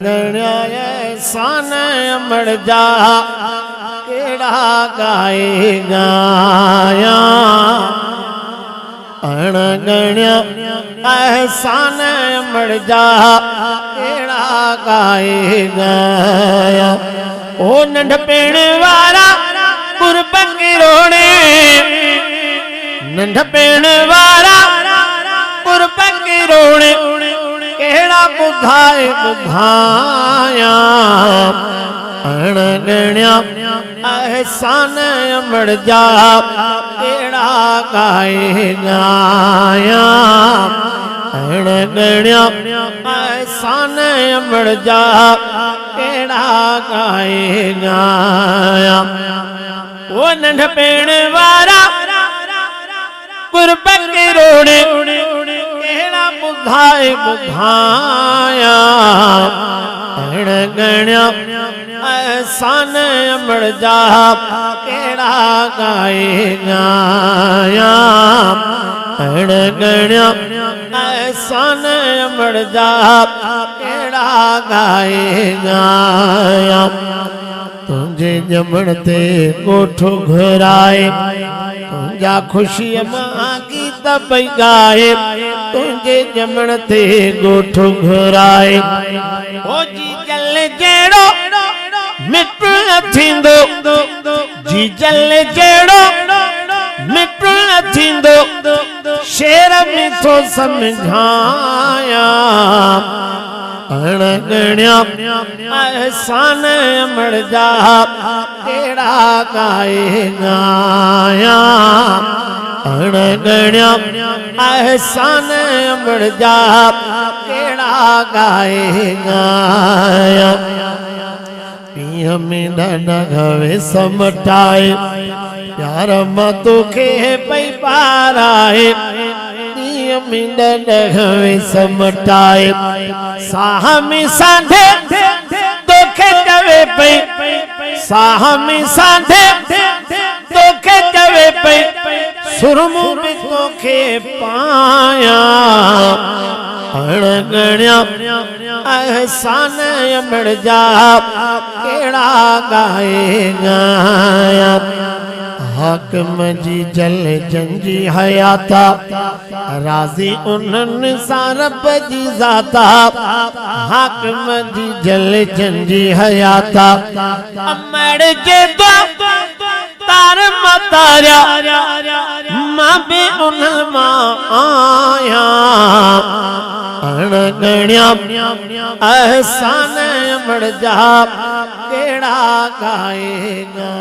सान अमड़ जा केड़ा गाए गाया अणगण्या एहसान अमड़ जा केड़ा गाए गाया ओ नंढपेण वारा कुर्बन रोणे नंढपेण वारा कुर्बन रोणे केड़ा बुधाए बुधाया अणगण्या एहसान अमड़ जा केड़ा गाए गाया अणगण्या एहसान अमड़ जा केड़ा गाए गाया ओ नंढपेण वारा कुर्बन रोणे केड़ा बुधाए बुधाया अणगण्या एहसान अमड़ जा केड़ा गाए गाया अणगण्या एहसान अमड़ जा केड़ा गाए गाया तुझे जमण ते कोठो घराए तुझा खुशी मां गीत पई गाए तुझे जमण ते गोठो घराए ओ जी जल जेड़ो मिट थींदो जी जल जेड़ो मिट थींदो शेर में तो समझाया अणगण्या एहसान अमड़ जा केड़ा गाए गाया अणगण्या एहसान अमड़ जा केड़ा गाए गाया पिया में ॾाढा घवे समटाए प्यार मां तोखे पई पाराए में ॾाढा समटाए साह में सांधे तोखे चवे पई साह में सांधे तोखे चवे पई सुरमू भी तोखे पाया अणगण्या एहसान अमड़ जा केड़ा गाए गाया हाकिम जी जल जंजी हयाता राजी उन्हनि सां रब जी ज़ाता हाकिम जी जल जंजी हयाता अमड़ जे तार मतारिया मां भी उन्हनि मां आया अणगण्या एहसान अमड़ जा केड़ा गाए गा।